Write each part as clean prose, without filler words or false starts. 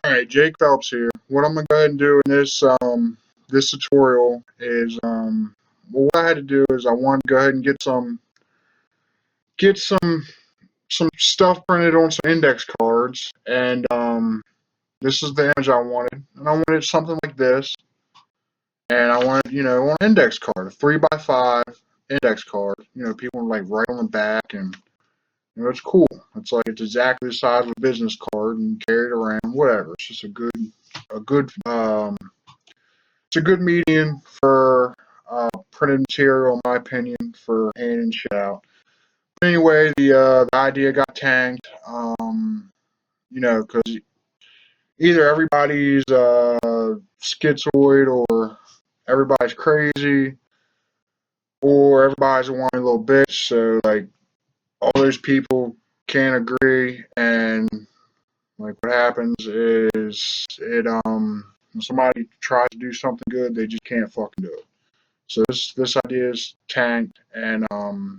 Alright, Jake Phelps here. What I'm gonna go ahead and do in this tutorial is well, what I had to do is I wanted to go ahead and get some stuff printed on some index cards, and this is the image I wanted, and I wanted something like this, and I wanted an index card, a 3x5 index card. People like write on the back, and it's cool. It's exactly the size of a business card and carry it around, whatever. It's just a good it's a good medium for printed material, in my opinion, for handing shit out. But anyway, the idea got tanked, because either everybody's schizoid, or everybody's crazy, or everybody's a whiny little bitch. So like all those people can't agree, and like what happens is when somebody tries to do something good, they just can't fucking do it. So this idea is tanked, and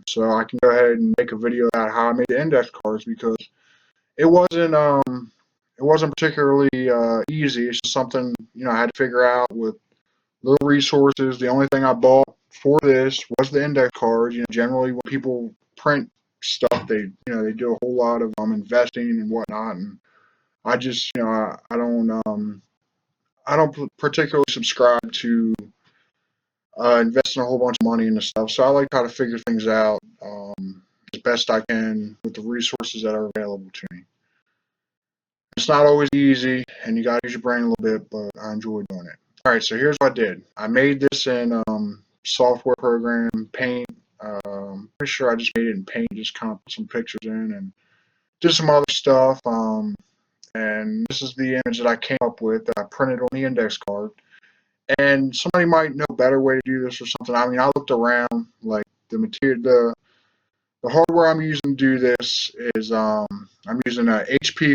so I can go ahead and make a video about how I made the index cards, because it wasn't particularly easy. It's just something I had to figure out with little resources. The only thing I bought for this was the index cards. Generally when people print stuff, they do a whole lot of investing and whatnot, and I just I don't particularly subscribe to investing a whole bunch of money into stuff. So I like how to figure things out as best I can with the resources that are available to me. It's not always easy, and you gotta use your brain a little bit, but I enjoy doing it. Alright, so here's what I did. I made this in software program, Paint. Pretty sure I just made it in Paint, just kind of put some pictures in and did some other stuff. And this is the image that I came up with that I printed on the index card. And somebody might know a better way to do this or something. I mean, I looked around, like the material, the hardware I'm using to do this is I'm using a HP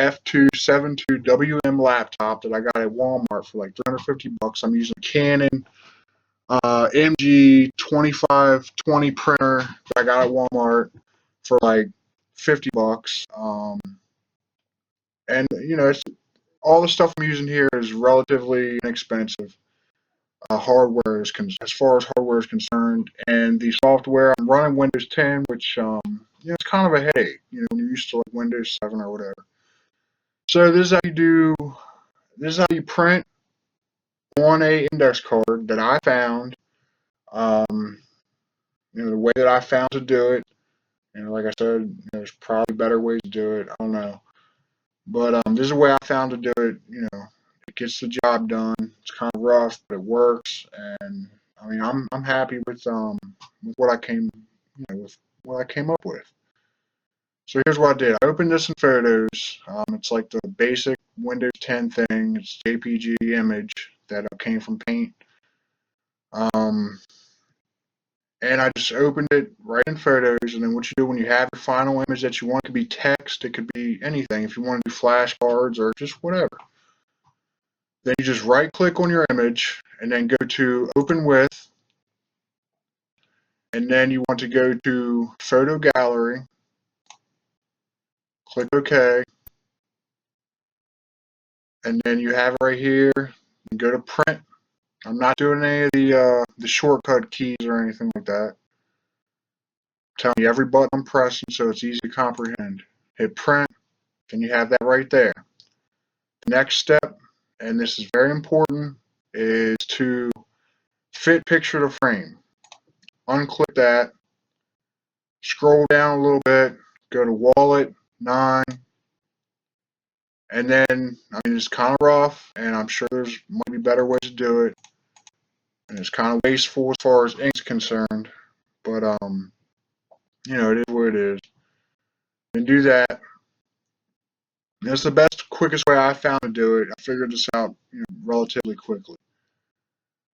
15-F272WM laptop that I got at Walmart for like $350. I'm using a Canon MG 2520 printer that I got at Walmart for like $50. And all the stuff I'm using here is relatively inexpensive. As far as hardware is concerned, and the software, I'm running Windows 10, which it's kind of a headache, when you're used to like Windows 7 or whatever. So this is how you print on a index card that I found. The way that I found to do it. Like I said, there's probably better ways to do it. I don't know. But this is the way I found to do it. It gets the job done. It's kind of rough, but it works. And I mean, I'm happy with what I came with what I came up with. So here's what I did. I opened this in Photos. It's like the basic Windows 10 thing. It's JPG image that came from Paint. And I just opened it right in Photos, and then what you do when you have your final image that you want, it could be text, it could be anything. If you want to do flashcards or just whatever. Then you just right click on your image and then go to Open With, and then you want to go to Photo Gallery, click OK, and then you have it right here. You go to Print. I'm not doing any of the shortcut keys or anything like that. I'm telling you every button I'm pressing so it's easy to comprehend. Hit Print, and you have that right there. The next step, and this is very important, is to fit picture to frame. Unclick that, scroll down a little bit, go to Wallet 9, and then, I mean, it's kind of rough, and I'm sure there's might be better ways to do it, and it's kind of wasteful as far as ink's concerned, but it is what it is. And do that. And it's the best, quickest way I found to do it. I figured this out, relatively quickly.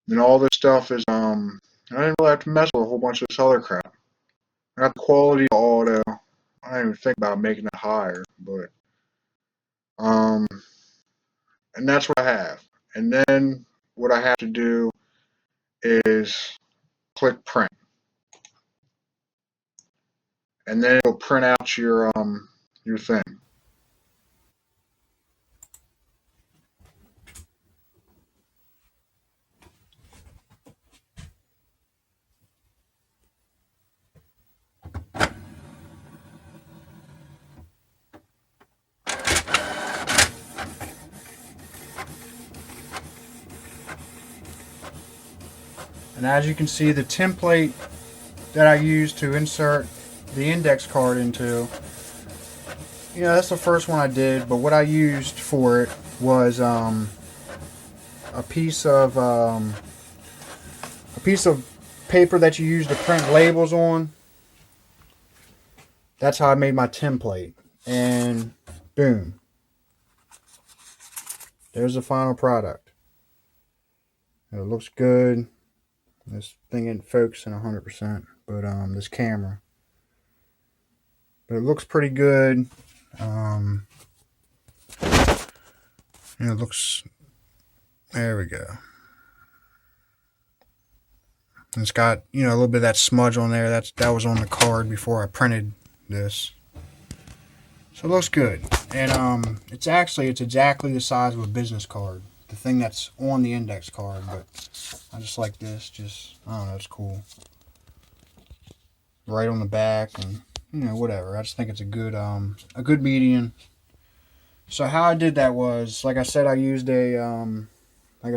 Then all this stuff is I didn't really have to mess with a whole bunch of this other crap. I got the quality auto. I didn't even think about making it higher, but and that's what I have. And then what I have to do is click print, and then it'll print out your thing. And as you can see, the template that I used to insert the index card into, that's the first one I did, but what I used for it was a piece of paper that you use to print labels on. That's how I made my template. And boom. There's the final product. It looks good. This thing ain't focusing 100%, but this camera. But it looks pretty good. It looks. There we go. And it's got a little bit of that smudge on there. That was on the card before I printed this. So it looks good, and it's exactly the size of a business card. The thing that's on the index card, but I just like this. I don't know, it's cool. Right on the back, and whatever. I just think it's a good medium. So how I did that was, like I said, I used a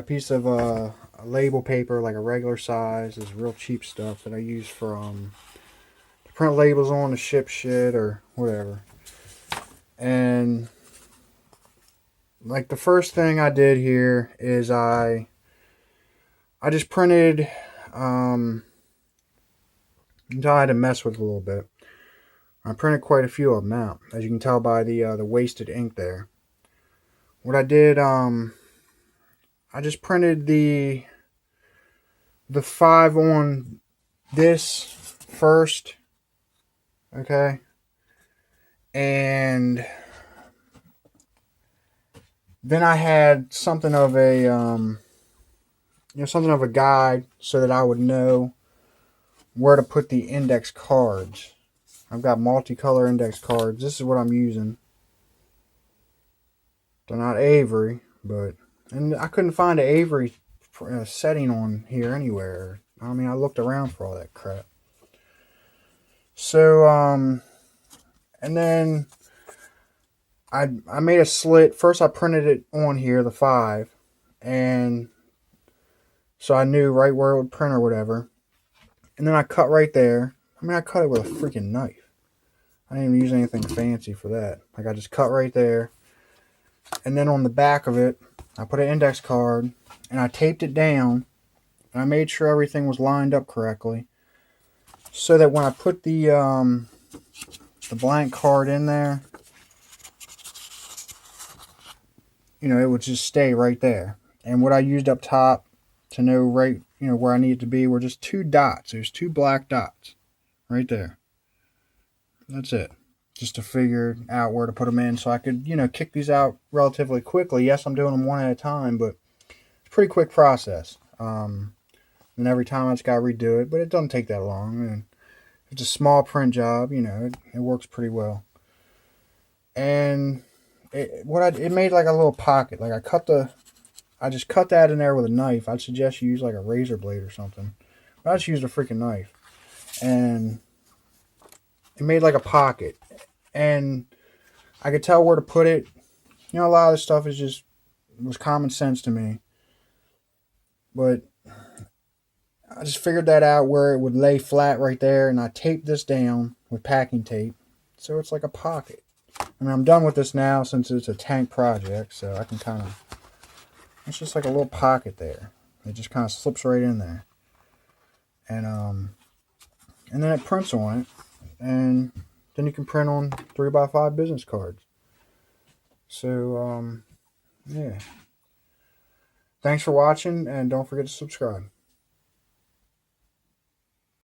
piece of a label paper, like a regular size. It's real cheap stuff that I use for to print labels on, to ship shit or whatever. And like the first thing I did here is I just printed until I had to mess with it a little bit. I printed quite a few of them out, as you can tell by the wasted ink there. What I did, I just printed the 5 on this first, okay, and then I had something of a something of a guide so that I would know where to put the index cards. I've got multicolor index cards. This is what I'm using. They're not Avery, and I couldn't find an Avery setting on here anywhere. I mean, I looked around for all that crap. So, and then I made a slit. First I printed it on here, the 5, and so I knew right where it would print or whatever. And then I cut right there. I mean, I cut it with a freaking knife. I didn't even use anything fancy for that. Like, I just cut right there. And then on the back of it, I put an index card, and I taped it down. And I made sure everything was lined up correctly, so that when I put the blank card in there, it would just stay right there. And what I used up top to know right, where I needed to be were just 2 dots. There's 2 black dots right there. That's it. Just to figure out where to put them in so I could, kick these out relatively quickly. Yes, I'm doing them one at a time, but it's a pretty quick process. And every time I just got to redo it, but it doesn't take that long. And it's a small print job, it works pretty well. And it made like a little pocket. Like I just cut that in there with a knife. I'd suggest you use like a razor blade or something. But I just used a freaking knife. And it made like a pocket. And I could tell where to put it. A lot of this stuff was common sense to me. But I just figured that out where it would lay flat right there. And I taped this down with packing tape. So it's like a pocket. I mean, I'm done with this now since it's a tank project. So I can kind of... It's just like a little pocket there. It just kind of slips right in there. And then it prints on it. And then you can print on 3x5 business cards. So, yeah. Thanks for watching, and don't forget to subscribe.